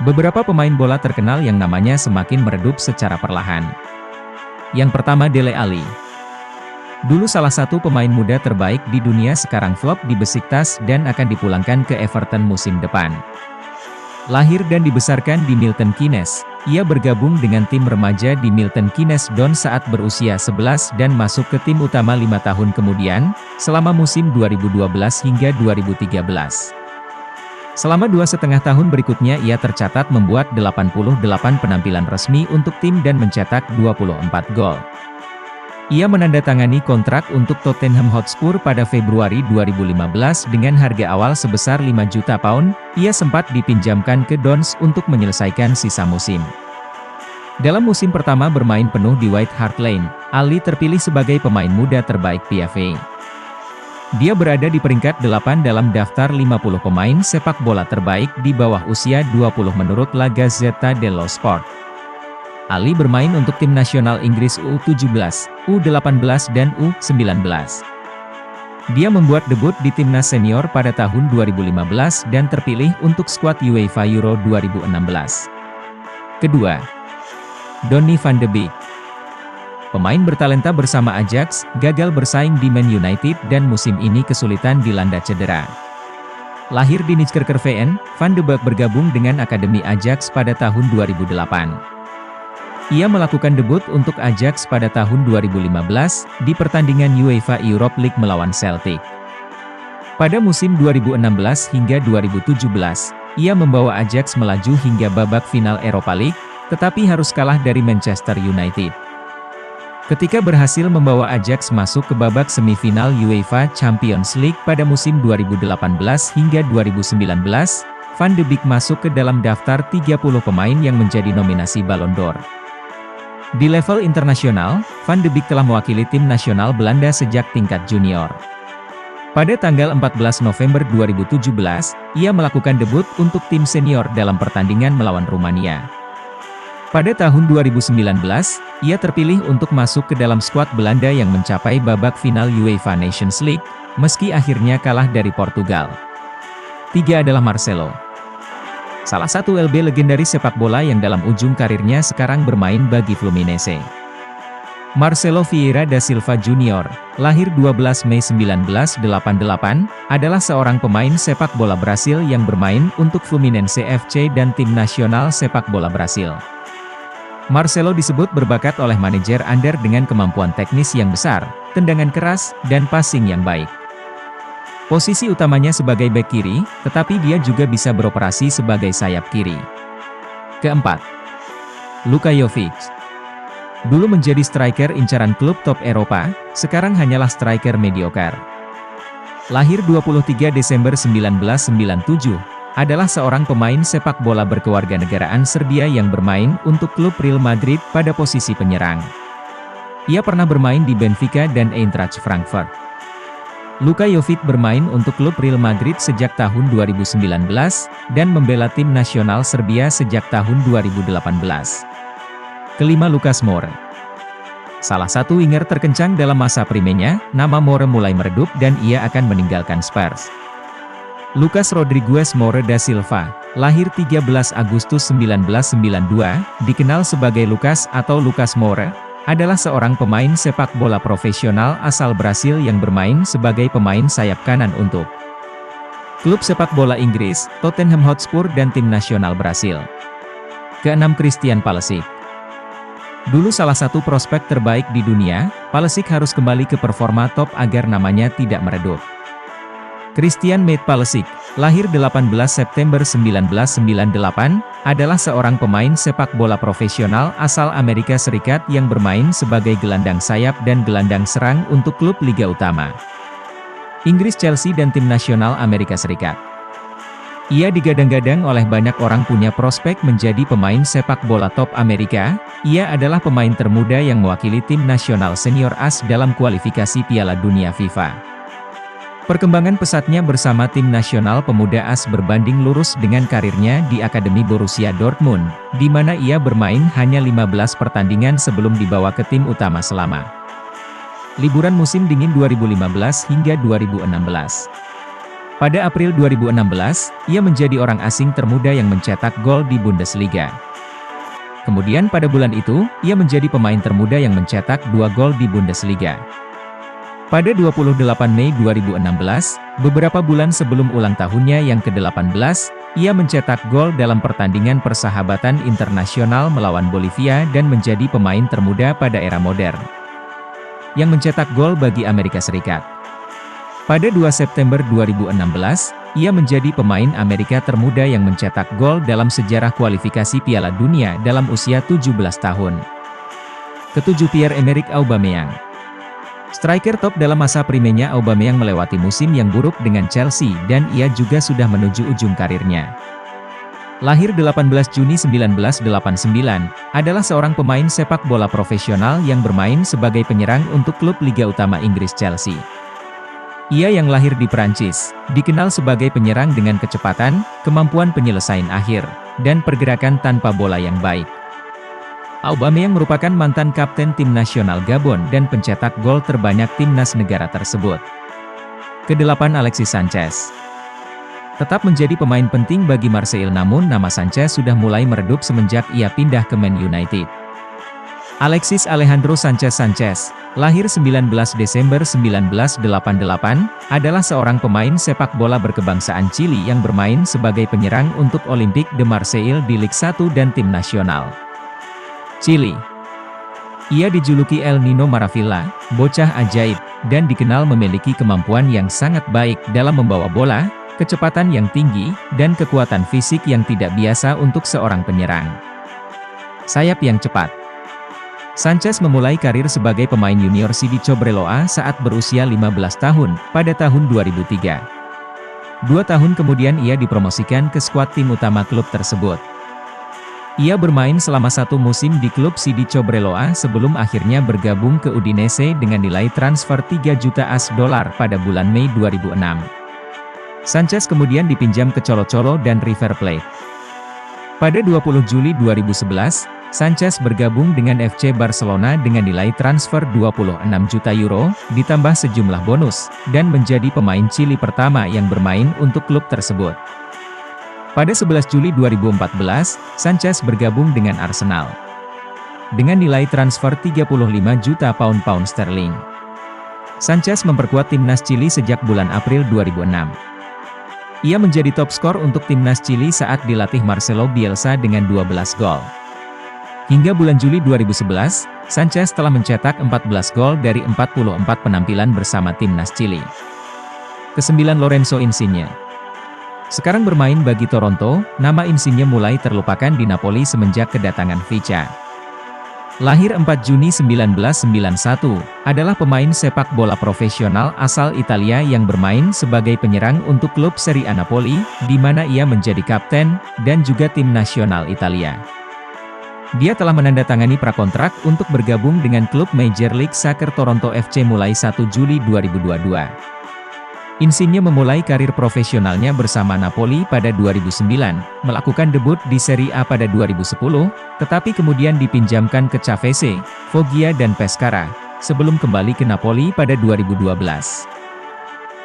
Beberapa pemain bola terkenal yang namanya semakin meredup secara perlahan. Yang pertama Dele Alli. Dulu salah satu pemain muda terbaik di dunia sekarang flop di Besiktas dan akan dipulangkan ke Everton musim depan. Lahir dan dibesarkan di Milton Keynes, ia bergabung dengan tim remaja di Milton Keynes Dons saat berusia 11 dan masuk ke tim utama 5 tahun kemudian, selama musim 2012 hingga 2013. Selama 2,5 tahun berikutnya ia tercatat membuat 88 penampilan resmi untuk tim dan mencetak 24 gol. Ia menandatangani kontrak untuk Tottenham Hotspur pada Februari 2015 dengan harga awal sebesar 5 juta pound, ia sempat dipinjamkan ke Dons untuk menyelesaikan sisa musim. Dalam musim pertama bermain penuh di White Hart Lane, Alli terpilih sebagai pemain muda terbaik PFA. Dia berada di peringkat 8 dalam daftar 50 pemain sepak bola terbaik di bawah usia 20 menurut La Gazzetta dello Sport. Alli bermain untuk tim nasional Inggris U17, U18 dan U19. Dia membuat debut di timnas senior pada tahun 2015 dan terpilih untuk skuad UEFA Euro 2016. Kedua, Donny van de Beek. Pemain bertalenta bersama Ajax, gagal bersaing di Man United dan musim ini kesulitan dilanda cedera. Lahir di Nijkerkerveen, Van de Beek bergabung dengan Akademi Ajax pada tahun 2008. Ia melakukan debut untuk Ajax pada tahun 2015, di pertandingan UEFA Europe League melawan Celtic. Pada musim 2016 hingga 2017, ia membawa Ajax melaju hingga babak final Europa League, tetapi harus kalah dari Manchester United. Ketika berhasil membawa Ajax masuk ke babak semifinal UEFA Champions League pada musim 2018 hingga 2019, Van de Beek masuk ke dalam daftar 30 pemain yang menjadi nominasi Ballon d'Or. Di level internasional, Van de Beek telah mewakili tim nasional Belanda sejak tingkat junior. Pada tanggal 14 November 2017, ia melakukan debut untuk tim senior dalam pertandingan melawan Rumania. Pada tahun 2019, ia terpilih untuk masuk ke dalam skuad Belanda yang mencapai babak final UEFA Nations League, meski akhirnya kalah dari Portugal. 3 adalah Marcelo. Salah satu LB legendaris sepak bola yang dalam ujung karirnya sekarang bermain bagi Fluminense. Marcelo Vieira da Silva Jr., lahir 12 Mei 1988, adalah seorang pemain sepak bola Brasil yang bermain untuk Fluminense FC dan tim nasional sepak bola Brasil. Marcelo disebut berbakat oleh manajer Under dengan kemampuan teknis yang besar, tendangan keras, dan passing yang baik. Posisi utamanya sebagai bek kiri, tetapi dia juga bisa beroperasi sebagai sayap kiri. Keempat, Luka Jovic. Dulu menjadi striker incaran klub top Eropa, sekarang hanyalah striker mediocre. Lahir 23 Desember 1997, adalah seorang pemain sepak bola berkewarganegaraan Serbia yang bermain untuk klub Real Madrid pada posisi penyerang. Ia pernah bermain di Benfica dan Eintracht Frankfurt. Luka Jovic bermain untuk klub Real Madrid sejak tahun 2019, dan membela tim nasional Serbia sejak tahun 2018. Kelima Lucas Moura. Salah satu winger terkencang dalam masa primenya, nama Moura mulai meredup dan ia akan meninggalkan Spurs. Lucas Rodrigues Moura da Silva, lahir 13 Agustus 1992, dikenal sebagai Lucas atau Lucas Moura, adalah seorang pemain sepak bola profesional asal Brasil yang bermain sebagai pemain sayap kanan untuk klub sepak bola Inggris, Tottenham Hotspur dan tim nasional Brasil. Keenam Christian Pulisic. Dulu salah satu prospek terbaik di dunia, Pulisic harus kembali ke performa top agar namanya tidak meredup. Christian Mate Pulisic, lahir 18 September 1998, adalah seorang pemain sepak bola profesional asal Amerika Serikat yang bermain sebagai gelandang sayap dan gelandang serang untuk klub Liga Utama Inggris Chelsea dan tim nasional Amerika Serikat. Ia digadang-gadang oleh banyak orang punya prospek menjadi pemain sepak bola top Amerika. Ia adalah pemain termuda yang mewakili tim nasional senior AS dalam kualifikasi Piala Dunia FIFA. Perkembangan pesatnya bersama tim nasional pemuda AS berbanding lurus dengan karirnya di Akademi Borussia Dortmund, di mana ia bermain hanya 15 pertandingan sebelum dibawa ke tim utama selama liburan musim dingin 2015 hingga 2016. Pada April 2016, ia menjadi orang asing termuda yang mencetak gol di Bundesliga. Kemudian pada bulan itu, ia menjadi pemain termuda yang mencetak 2 gol di Bundesliga. Pada 28 Mei 2016, beberapa bulan sebelum ulang tahunnya yang ke-18, ia mencetak gol dalam pertandingan persahabatan internasional melawan Bolivia dan menjadi pemain termuda pada era modern yang mencetak gol bagi Amerika Serikat. Pada 2 September 2016, ia menjadi pemain Amerika termuda yang mencetak gol dalam sejarah kualifikasi Piala Dunia dalam usia 17 tahun. Ketujuh, Pierre-Emerick Aubameyang. Striker top dalam masa primenya, Aubameyang melewati musim yang buruk dengan Chelsea dan ia juga sudah menuju ujung karirnya. Lahir 18 Juni 1989, adalah seorang pemain sepak bola profesional yang bermain sebagai penyerang untuk klub Liga Utama Inggris Chelsea. Ia yang lahir di Perancis, dikenal sebagai penyerang dengan kecepatan, kemampuan penyelesaian akhir, dan pergerakan tanpa bola yang baik. Aubameyang merupakan mantan kapten tim nasional Gabon dan pencetak gol terbanyak timnas negara tersebut. Kedelapan, Alexis Sanchez. Tetap menjadi pemain penting bagi Marseille, namun nama Sanchez sudah mulai meredup semenjak ia pindah ke Man United. Alexis Alejandro Sanchez, lahir 19 Desember 1988, adalah seorang pemain sepak bola berkebangsaan Chili yang bermain sebagai penyerang untuk Olympique de Marseille di Ligue 1 dan tim nasional Chili. Ia dijuluki El Nino Maravilla, bocah ajaib, dan dikenal memiliki kemampuan yang sangat baik dalam membawa bola, kecepatan yang tinggi, dan kekuatan fisik yang tidak biasa untuk seorang penyerang. Sayap yang cepat. Sanchez memulai karir sebagai pemain junior CD Cobreloa saat berusia 15 tahun, pada tahun 2003. 2 tahun kemudian ia dipromosikan ke skuad tim utama klub tersebut. Ia bermain selama 1 musim di klub CD Cobreloa sebelum akhirnya bergabung ke Udinese dengan nilai transfer 3 juta AS dolar pada bulan Mei 2006. Sanchez kemudian dipinjam ke Colo-Colo dan River Plate. Pada 20 Juli 2011, Sanchez bergabung dengan FC Barcelona dengan nilai transfer 26 juta euro, ditambah sejumlah bonus, dan menjadi pemain Chili pertama yang bermain untuk klub tersebut. Pada 11 Juli 2014, Sanchez bergabung dengan Arsenal dengan nilai transfer 35 juta pound sterling. Sanchez memperkuat timnas Chili sejak bulan April 2006. Ia menjadi top skor untuk timnas Chili saat dilatih Marcelo Bielsa dengan 12 gol. Hingga bulan Juli 2011, Sanchez telah mencetak 14 gol dari 44 penampilan bersama timnas Chili. Ke-9, Lorenzo Insigne. Sekarang bermain bagi Toronto, nama Insigne mulai terlupakan di Napoli semenjak kedatangan Vicha. Lahir 4 Juni 1991, adalah pemain sepak bola profesional asal Italia yang bermain sebagai penyerang untuk klub Serie A Napoli, di mana ia menjadi kapten, dan juga tim nasional Italia. Dia telah menandatangani prakontrak untuk bergabung dengan klub Major League Soccer Toronto FC mulai 1 Juli 2022. Insigne memulai karir profesionalnya bersama Napoli pada 2009, melakukan debut di Serie A pada 2010, tetapi kemudian dipinjamkan ke Cavese, Foggia dan Pescara, sebelum kembali ke Napoli pada 2012.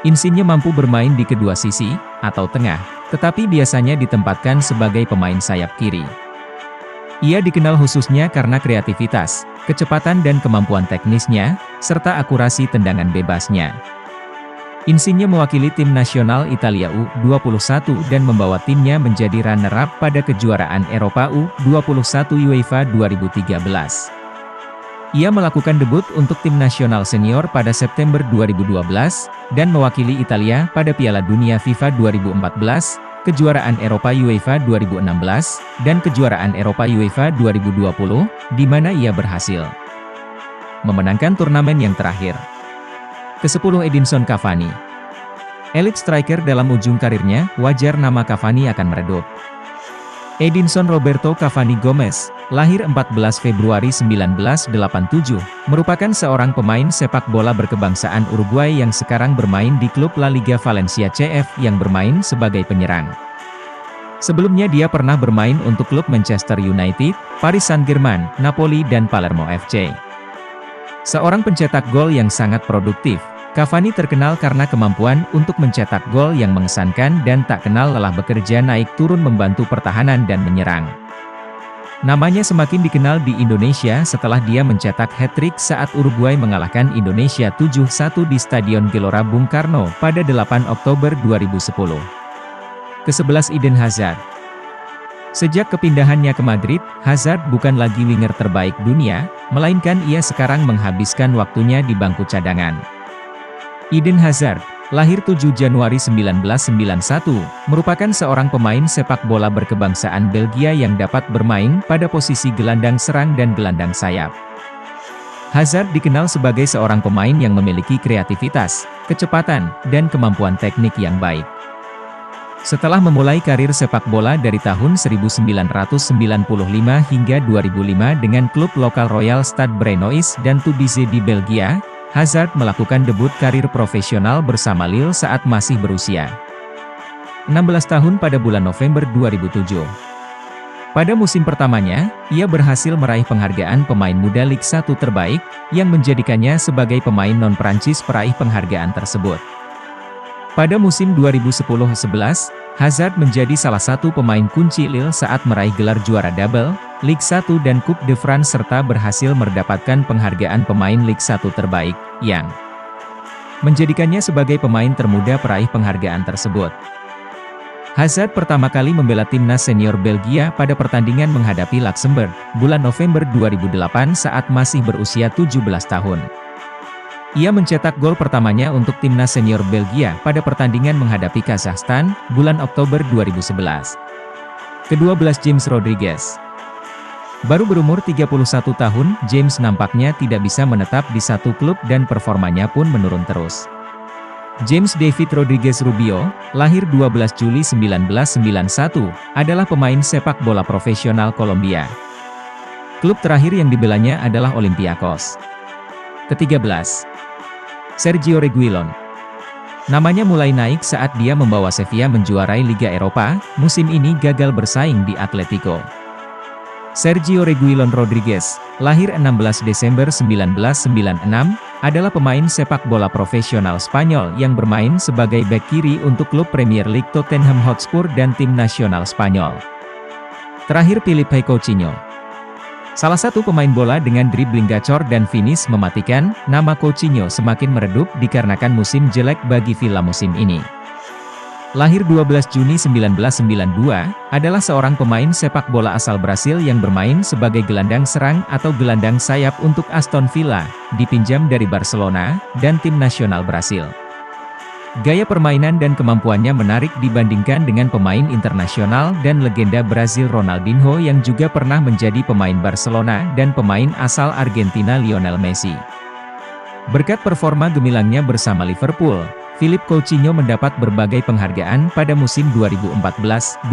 Insigne mampu bermain di kedua sisi, atau tengah, tetapi biasanya ditempatkan sebagai pemain sayap kiri. Ia dikenal khususnya karena kreativitas, kecepatan dan kemampuan teknisnya, serta akurasi tendangan bebasnya. Insigne mewakili tim nasional Italia U21 dan membawa timnya menjadi runner-up pada kejuaraan Eropa U21 UEFA 2013. Ia melakukan debut untuk tim nasional senior pada September 2012, dan mewakili Italia pada Piala Dunia FIFA 2014, kejuaraan Eropa UEFA 2016, dan kejuaraan Eropa UEFA 2020, di mana ia berhasil memenangkan turnamen yang terakhir. Ke-10, Edinson Cavani. Elite striker dalam ujung karirnya, wajar nama Cavani akan meredup. Edinson Roberto Cavani Gomes, lahir 14 Februari 1987, merupakan seorang pemain sepak bola berkebangsaan Uruguay yang sekarang bermain di klub La Liga Valencia CF yang bermain sebagai penyerang. Sebelumnya dia pernah bermain untuk klub Manchester United, Paris Saint-Germain, Napoli dan Palermo FC. Seorang pencetak gol yang sangat produktif, Cavani terkenal karena kemampuan untuk mencetak gol yang mengesankan dan tak kenal lelah bekerja naik turun membantu pertahanan dan menyerang. Namanya semakin dikenal di Indonesia setelah dia mencetak hat-trick saat Uruguay mengalahkan Indonesia 7-1 di Stadion Gelora Bung Karno pada 8 Oktober 2010. Ke-11 Eden Hazard. Sejak kepindahannya ke Madrid, Hazard bukan lagi winger terbaik dunia, melainkan ia sekarang menghabiskan waktunya di bangku cadangan. Eden Hazard, lahir 7 Januari 1991, merupakan seorang pemain sepak bola berkebangsaan Belgia yang dapat bermain pada posisi gelandang serang dan gelandang sayap. Hazard dikenal sebagai seorang pemain yang memiliki kreativitas, kecepatan, dan kemampuan teknik yang baik. Setelah memulai karir sepak bola dari tahun 1995 hingga 2005 dengan klub lokal Royal Stade Brennus dan Tudise di Belgia, Hazard melakukan debut karir profesional bersama Lille saat masih berusia 16 tahun pada bulan November 2007. Pada musim pertamanya, ia berhasil meraih penghargaan pemain muda Ligue 1 terbaik, yang menjadikannya sebagai pemain non-Prancis peraih penghargaan tersebut. Pada musim 2010-11, Hazard menjadi salah satu pemain kunci Lille saat meraih gelar juara double, Ligue 1 dan Coupe de France serta berhasil mendapatkan penghargaan pemain Ligue 1 terbaik, yang menjadikannya sebagai pemain termuda peraih penghargaan tersebut. Hazard pertama kali membela timnas senior Belgia pada pertandingan menghadapi Luxembourg, bulan November 2008 saat masih berusia 17 tahun. Ia mencetak gol pertamanya untuk timnas senior Belgia pada pertandingan menghadapi Kazakhstan, bulan Oktober 2011. Ke-12 James Rodriguez. Baru berumur 31 tahun, James nampaknya tidak bisa menetap di satu klub dan performanya pun menurun terus. James David Rodriguez Rubio, lahir 12 Juli 1991, adalah pemain sepak bola profesional Kolombia. Klub terakhir yang dibelanya adalah Olympiacos. Ke-13. Sergio Reguilon. Namanya mulai naik saat dia membawa Sevilla menjuarai Liga Eropa, musim ini gagal bersaing di Atletico. Sergio Reguilon Rodriguez, lahir 16 Desember 1996, adalah pemain sepak bola profesional Spanyol yang bermain sebagai bek kiri untuk klub Premier League Tottenham Hotspur dan tim nasional Spanyol. Terakhir Filipe Coutinho. Salah satu pemain bola dengan dribbling gacor dan finish mematikan, nama Coutinho semakin meredup dikarenakan musim jelek bagi Villa musim ini. Lahir 12 Juni 1992, adalah seorang pemain sepak bola asal Brasil yang bermain sebagai gelandang serang atau gelandang sayap untuk Aston Villa, dipinjam dari Barcelona, dan tim nasional Brasil. Gaya permainan dan kemampuannya menarik dibandingkan dengan pemain internasional dan legenda Brazil Ronaldinho yang juga pernah menjadi pemain Barcelona dan pemain asal Argentina Lionel Messi. Berkat performa gemilangnya bersama Liverpool, Philippe Coutinho mendapat berbagai penghargaan pada musim 2014-2015.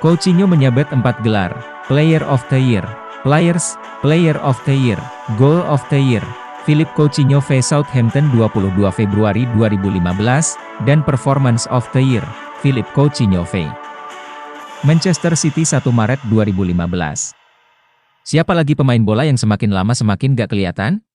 Coutinho menyabet 4 gelar, Player of the Year, Player of the Year, Goal of the Year, Philippe Coutinho v Southampton 22 Februari 2015, dan Performance of the Year, Philippe Coutinho v Manchester City 1 Maret 2015. Siapa lagi pemain bola yang semakin lama semakin gak kelihatan?